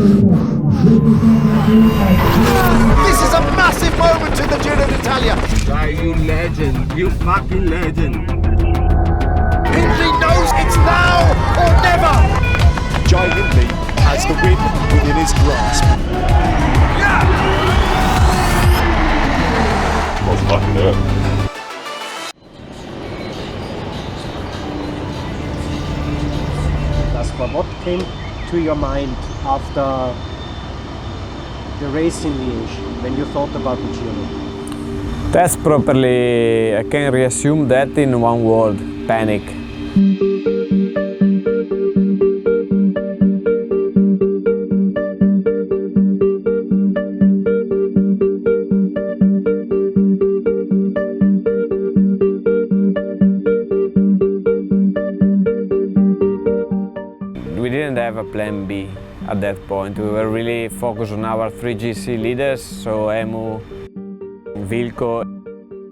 This is a massive moment in the Giro d'Italia. Jai, you legend, you fucking legend. Hindley knows it's now or never. Jai Hindley has the win within his grasp. Was fucking it. Gaspar, what came to your mind after the race in Liège when you thought about the Giro? That's properly, I can resume that in one word: panic. We didn't have a plan B at that point. We were really focused on our three GC leaders, so Emu, Vilko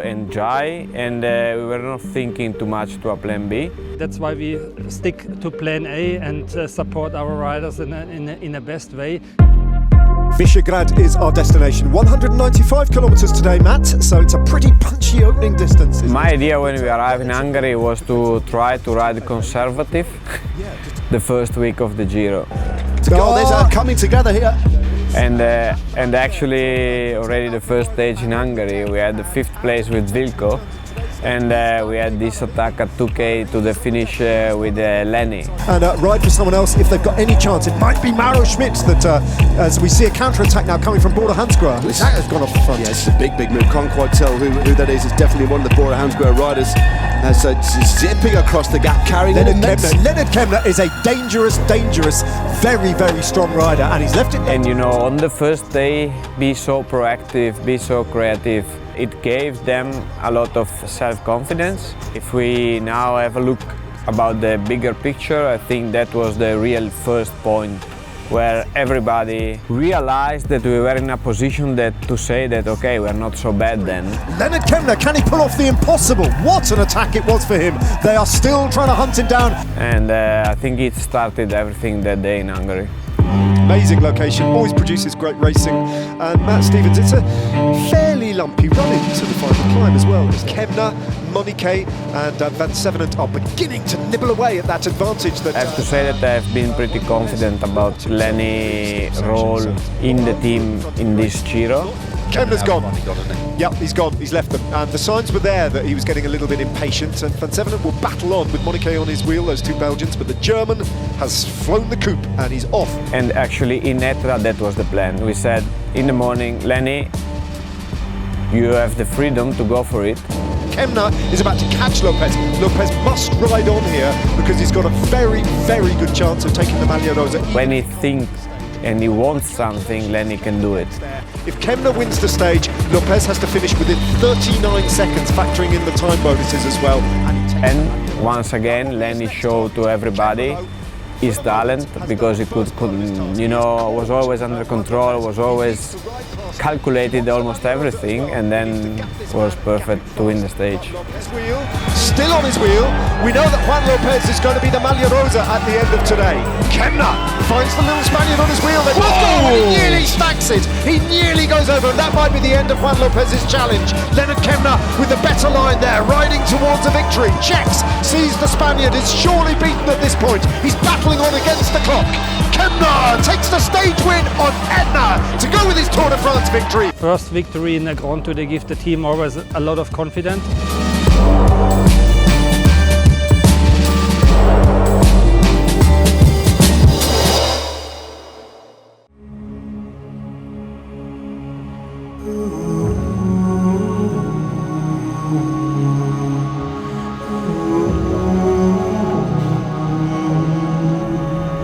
and Jai, and we were not thinking too much to a plan B. That's why we stick to plan A and support our riders in a best way. Visegrad is our destination. 195 kilometers today, Matt, so it's a pretty punchy opening distance. My idea when we arrived in Hungary was to try to ride conservative the first week of the Giro. There's a coming together here. And actually already the first stage in Hungary we had the 5th place with Vilko, and we had this attack at 2K to the finish with Lenny. And ride for someone else if they've got any chance. It might be Mauro Schmidt that, as we see a counter-attack now coming from BORA-hansgrohe. That has gone off the front. Yeah, it's a big move. Can't quite tell who that is. It's definitely one of the BORA-hansgrohe riders. So zipping across the gap, carrying Leonard Kemna is a dangerous, very, very strong rider, and he's left it. And you know, on the first day, be so proactive, be so creative. It gave them a lot of self-confidence. If we now have a look about the bigger picture, I think that was the real first point where everybody realized that we were in a position to say that, okay, we're not so bad then. Leonard Kemna, can he pull off the impossible? What an attack it was for him. They are still trying to hunt him down. And I think it started everything that day in Hungary. Amazing location, always produces great racing. And Matt Stevens, it's a fairly lumpy run into the final climb as well. As Kemna, Monique and Van Sevenant are beginning to nibble away at that advantage. That I have to say that I've been pretty confident about Lenny's role in the team in this Giro. Kemna's gone. Yep, he's gone. He's left them. And the signs were there that he was getting a little bit impatient. And Van Sevenant will battle on with Monique on his wheel, those two Belgians. But the German has flown the coop and he's off. And actually in Etna, that was the plan. We said in the morning, Lenny, you have the freedom to go for it. Kemna is about to catch Lopez. Lopez must ride on here because he's got a very, very good chance of taking the Maglia Rosa. When he thinks and he wants something, Lenny can do it. If Kemna wins the stage, Lopez has to finish within 39 seconds, factoring in the time bonuses as well. And once again, Lenny showed to everybody his talent, because he could, you know, was always under control, was always calculated almost everything, and then was perfect to win the stage. Still on his wheel, we know that Juan Lopez is going to be the Maglia Rosa at the end of today. Kemna finds the little Spaniard on his wheel, then he nearly stacks it, he nearly goes over, and that might be the end of Juan Lopez's challenge. Leonard Kemna with the better line there, riding towards a victory, checks, sees the Spaniard, is surely beaten at this point, he's battling on against the clock. Kemna takes the stage win on Etna to go with his Tour de France victory. First victory in a Grand Tour, they give the team always a lot of confidence.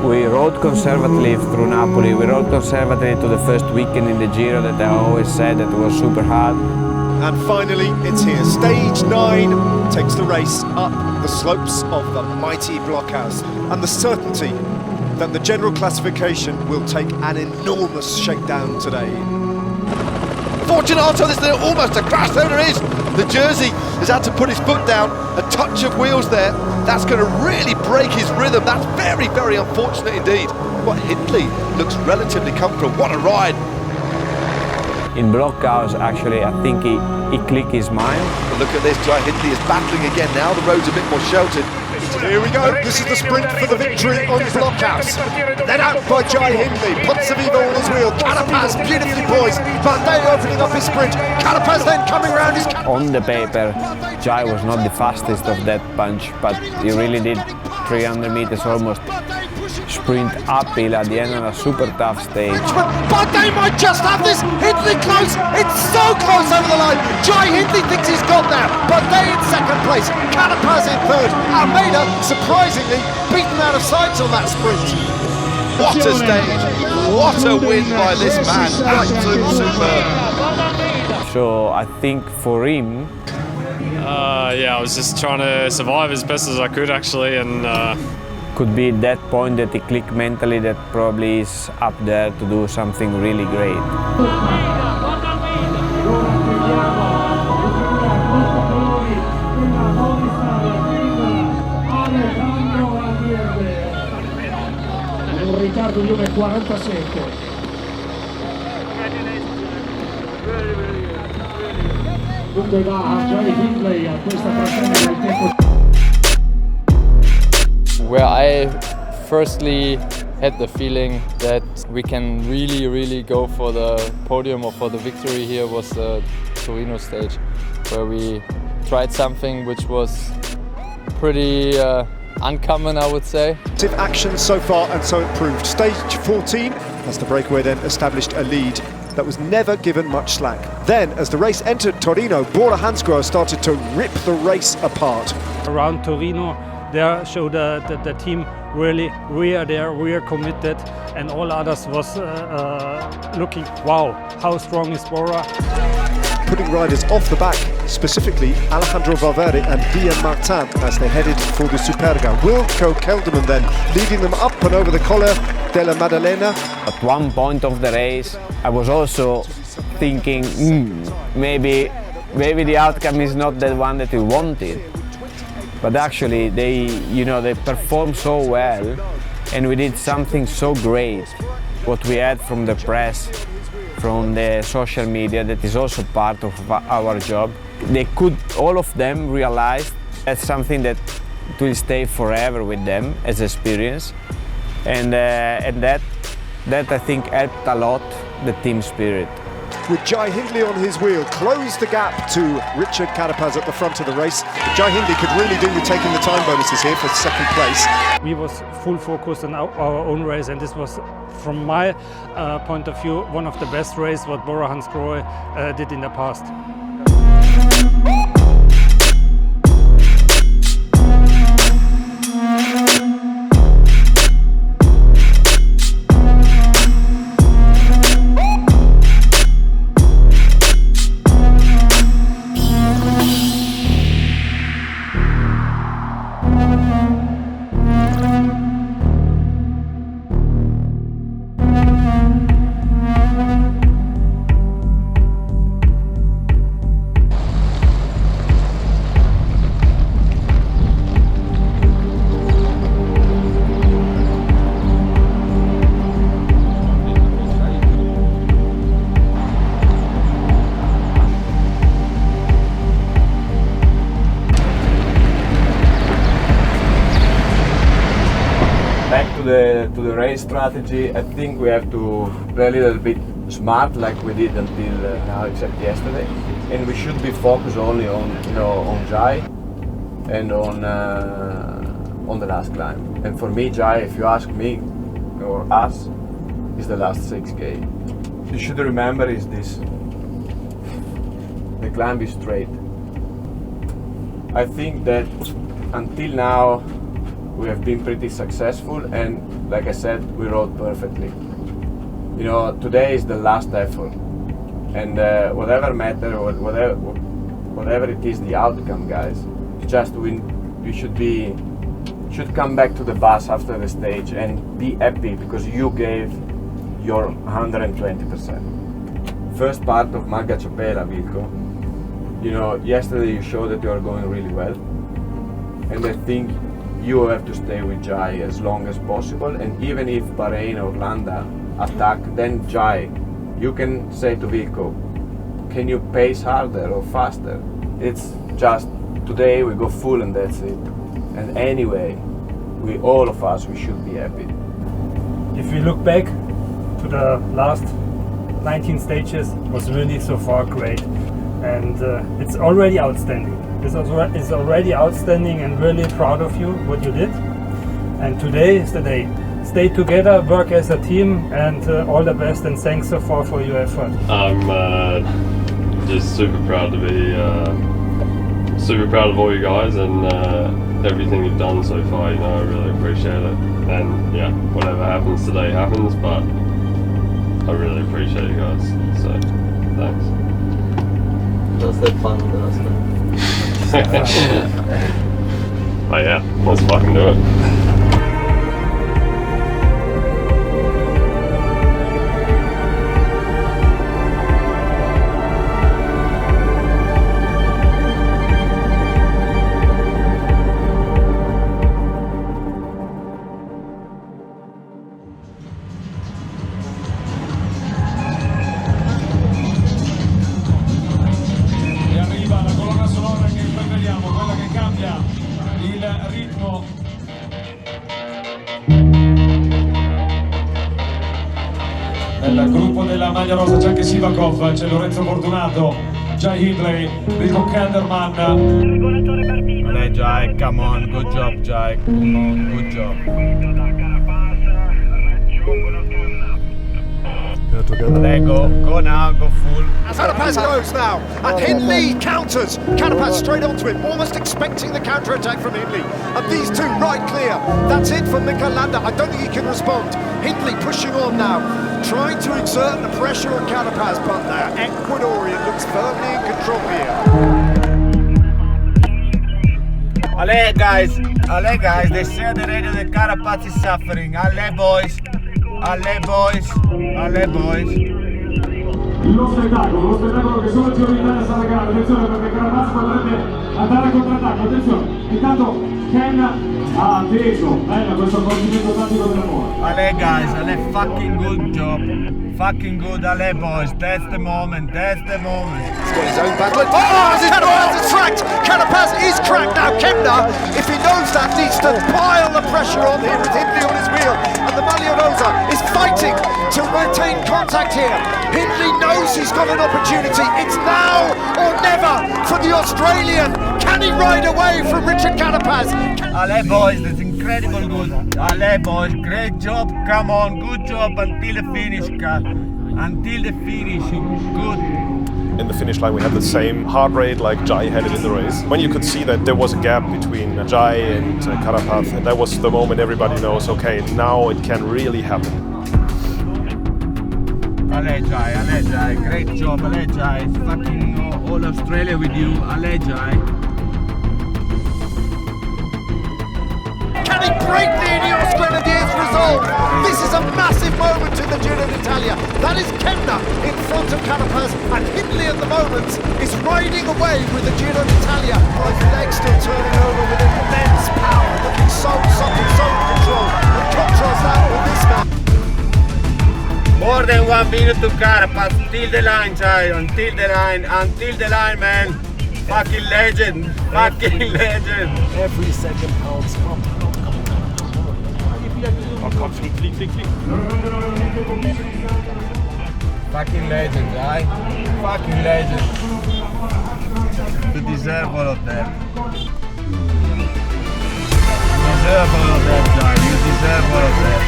We rode conservatively through Napoli, we rode conservatively to the first weekend in the Giro that I always said that it was super hard. And finally, it's here. Stage 9 takes the race up the slopes of the mighty blockhouse. And the certainty that the general classification will take an enormous shakedown today. Fortunato, this is almost a crash, there it is. The Jersey has had to put his foot down, a touch of wheels there. That's going to really break his rhythm. That's very, very unfortunate indeed. What, Hindley looks relatively comfortable. What a ride! In blockhouse, actually, I think he clicked his mind. But look at this, Jai Hindley is battling again now. The road's a bit more sheltered. Here we go, this is the sprint for the victory on Blockhouse. Led out by Jai Hindley, Pozzovivo on his wheel, Carapaz beautifully poised, Bardet opening up his sprint, Carapaz then coming round his... On the paper, Jai was not the fastest of that bunch, but he really did 300 meters almost sprint uphill at the end of a super tough stage. Bardet might just have this, Hindley close, it's so close over the line, Jai Hindley thinks he's got there, Bardet in second place, Carapaz in third, Almeida surprisingly beaten out of sight on that sprint. What a stage! What a win by this man! Absolutely superb. So I think for him, yeah, I was just trying to survive as best as I could actually, and could be that point that he clicked mentally that probably is up there to do something really great. Riccardo 1:47. Dunque va a Jai Hindley a questa frazione del tempo. Where I firstly had the feeling that we can really go for the podium or for the victory here was the Torino stage, where we tried something which was pretty uncommon, I would say. Action so far, and so it proved. Stage 14, as the breakaway then established a lead that was never given much slack. Then, as the race entered Torino, BORA-hansgrohe started to rip the race apart. Around Torino, there showed the team really rear committed, and all others was looking, wow, how strong is Bora? Putting riders off the back, specifically Alejandro Valverde and Guillaume Martin as they headed for the Superga. Wilco Kelderman then leading them up and over the Colle della Maddalena. At one point of the race, I was also thinking, maybe the outcome is not the one that we wanted. But actually, they performed so well, and we did something so great. What we had from the press, from the social media, that is also part of our job. They could, all of them, realize that's something that will stay forever with them as experience, and that I think helped a lot the team spirit. With Jai Hindley on his wheel, closed the gap to Richard Carapaz at the front of the race. Jai Hindley could really do with taking the time bonuses here for second place. We was full focus on our own race, and this was, from my point of view, one of the best races what BORA-hansgrohe did in the past. To the race strategy, I think we have to play a little bit smart, like we did until now, except yesterday, and we should be focused only on on Jai and on the last climb. And for me, Jai, if you ask me or us, is the last 6K. You should remember is this: the climb is straight. I think that until now we have been pretty successful, and like I said, we rode perfectly. Today is the last effort, and whatever matter, whatever it is, the outcome, guys, just win. You should come back to the bus after the stage and be happy because you gave your 120%. First part of Maglia Ciapella, Wilco. Yesterday you showed that you are going really well, and I think you have to stay with Jai as long as possible, and even if Bahrain or Landa attack, then Jai, you can say to Vico, can you pace harder or faster? It's just today we go full and that's it. And anyway, all of us, we should be happy. If we look back to the last 19 stages, it was really so far great, and it's already outstanding. It's already outstanding, and really proud of you what you did. And today is the day. Stay together, work as a team, and all the best. And thanks so far for your effort. I'm just super proud to be super proud of all you guys and everything you've done so far. You know, I really appreciate it. And yeah, whatever happens today happens, but I really appreciate you guys. So thanks. Was that fun the last time? Oh yeah, let's fucking do it. Nel gruppo della maglia rosa c'è anche Sivakov, c'è Lorenzo Fortunato, Jai Hindley, Enrico Gasparotto. Allez Jai, come on, good job Jai, come on, good job. Allez, go now, go full. Carapaz goes now, and Hindley counters. Carapaz straight onto him, almost expecting the counter-attack from Hindley. And these two right clear. That's it for Mikel Landa. I don't think he can respond. Hindley pushing on now, trying to exert the pressure on Carapaz, but the Ecuadorian looks firmly in control here. Allez guys, they say on the radio that Carapaz is suffering. Allez boys, allez boys, allez boys. Lo spettacolo che solo il Giro d'Italia sta regalando. Attenzione perché Carapaz potrebbe andare a contrattacco. Attenzione, intanto Ken ha atteso. Bella questo accorgimento tattico dell'amore. Allez guys, allez, fucking good job. Fucking good, allez boys, that's the moment, that's the moment. He's got his own battle. Oh, Carapaz is cracked! Carapaz is cracked now. Kemna, if he knows that, needs to pile the pressure on him with Hindley on his wheel. And the Maglia Rosa is fighting to maintain contact here. Hindley knows he's got an opportunity. It's now or never for the Australian. Can he ride away from Richard Carapaz? Allez boys, that's incredible good. Allez boys, great job, come on, good job until the finish, until the finish, good. In the finish line we had the same heart rate like Jai had it in the race. When you could see that there was a gap between Jai and Carapaz, and that was the moment everybody knows, okay, now it can really happen. Allez Jai, great job, allez Jai, fucking all Australia with you, allez Jai. Can he break the Ineos Grenadiers resolve? This is a massive moment in the Giro d'Italia. That is Kemna in front of Carapaz, and Hindley at the moment is riding away with the Giro d'Italia. His legs still turning over with immense power, looking so in control. And contrast that with this man. More than 1 minute to Carapaz, until the line, Jai, until the line, man. Fucking legend, fucking legend. Every second counts. Fucking legend, Jai. Fucking legend. You deserve all of that. You deserve all of that, Jai. You deserve all of that.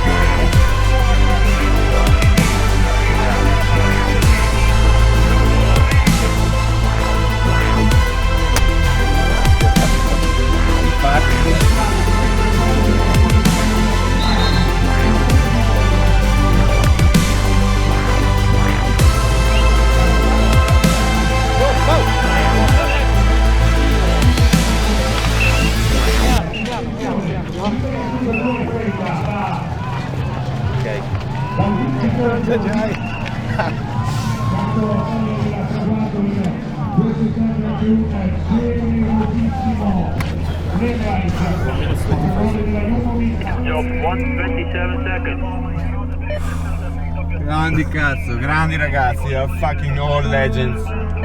1:27 seconds. Grandi cazzo, grandi ragazzi, you're fucking all legends.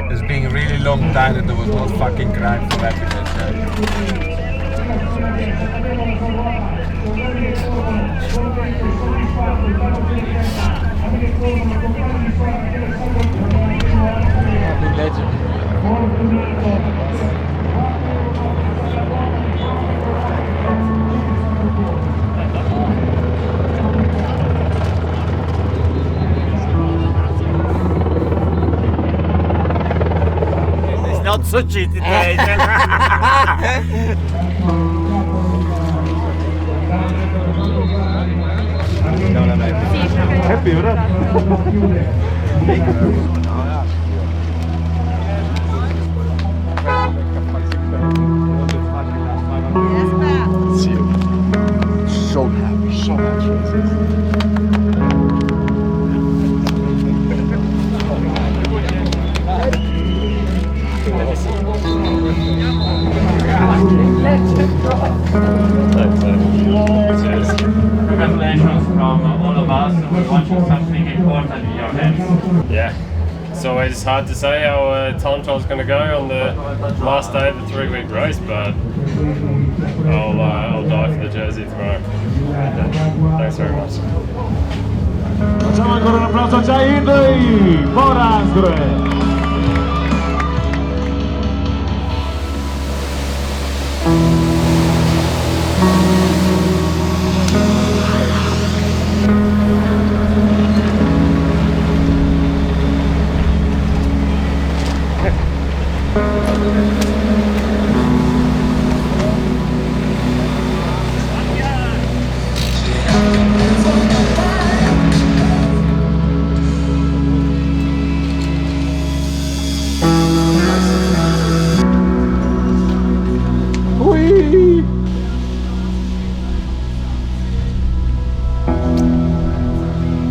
It's been a really long time that there was no fucking crime for happiness. Fucking legend. Not so cheating today. Happy with that? So happy, so happy. Congratulations from all of us. We're watching something important in your hands. Yeah, it's always hard to say how time trial's going to go on the last day of the 3-week race, but I'll die for the jersey tomorrow. Thanks very much. Facciamo ancora un applauso a Jai Hindley, BORA-hansgrohe.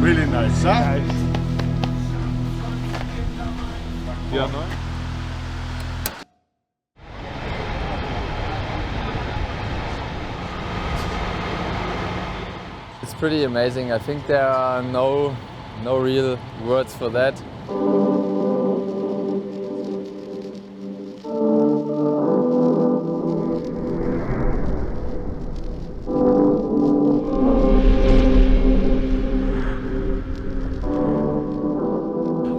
Really nice, huh? Yeah, no? It's pretty amazing. I think there are no real words for that.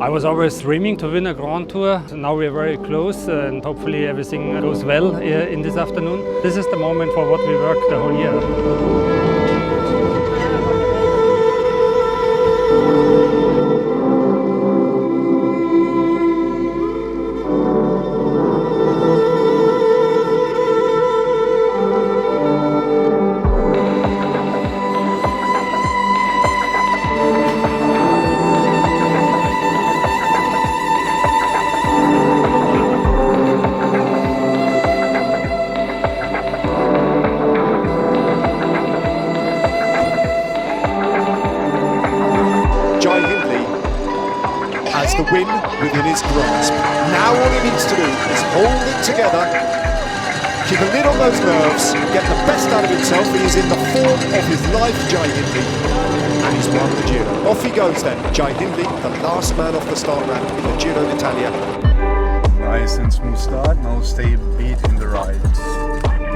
I was always dreaming to win a Grand Tour. Now we're very close and hopefully everything goes well in this afternoon. This is the moment for what we worked the whole year. Jai Hindley has the win within his grasp. Now all he needs to do is hold it together, keep a lid on those nerves, get the best out of himself. He is in the form of his life, Jai Hindley, and he's won the Giro. Off he goes then, Jai Hindley, the last man off the start ramp in the Giro d'Italia. Nice and smooth start, now stay beat in the ride.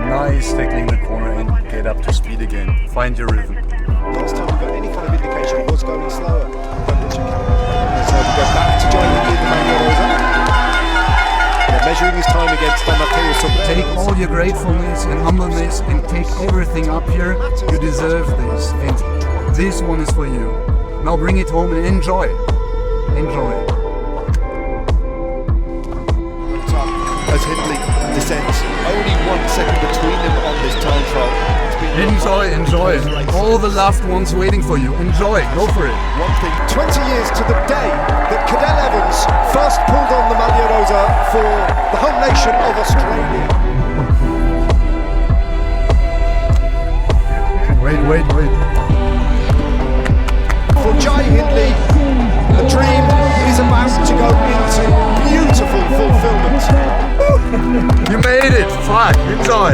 Nice tackling the corner and get up to speed again. Find your rhythm. Last time we got any kind of indication it was going slower. So we go back to Jai Hindley in the Maglia-Rosa. They're measuring his time against Matteo Sobrero. Take all your gratefulness and humbleness and take everything up here. You deserve this, and this one is for you. Now bring it home and enjoy. Enjoy. As Hindley descends, only 1 second between them on this time trial. Enjoy, enjoy. All the loved ones waiting for you. Enjoy, go for it. One thing, 20 years to the day that Cadel Evans first pulled on the Maglia-Rosa for the home nation of Australia. Wait. For Jai Hindley, a dream is about to go into beautiful fulfillment. You made it. Fuck, enjoy.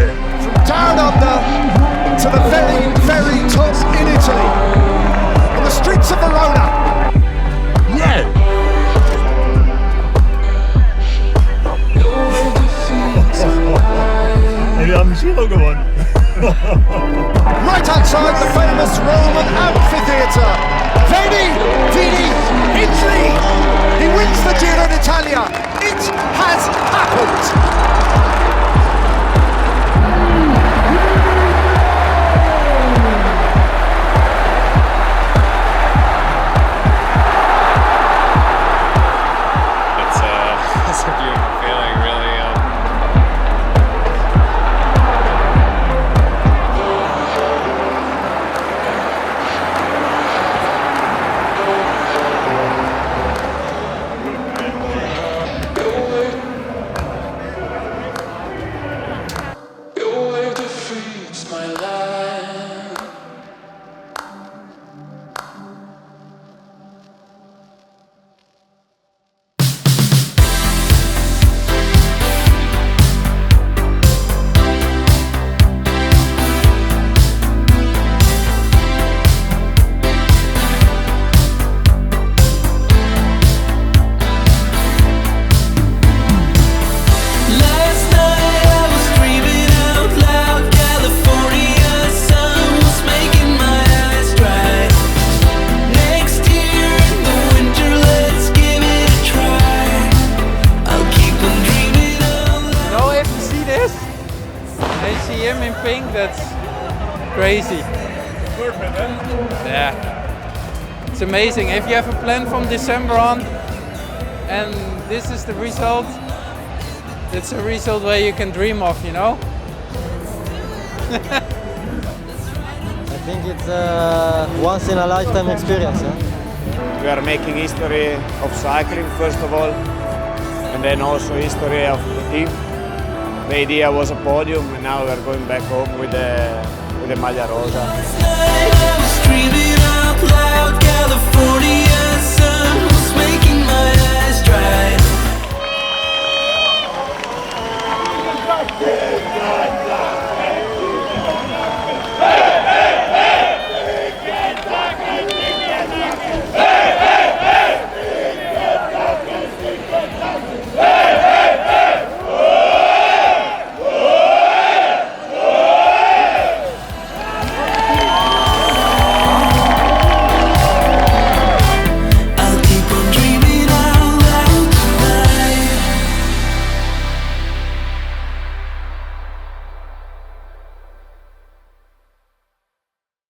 that's crazy. Perfect, eh? Yeah. It's amazing. If you have a plan from December on and this is the result, it's a result where you can dream of, you know? I think it's a once in a lifetime experience. We are making history of cycling first of all, and then also history of the team. The idea was a podium, and now we are going back home with the maglia rosa.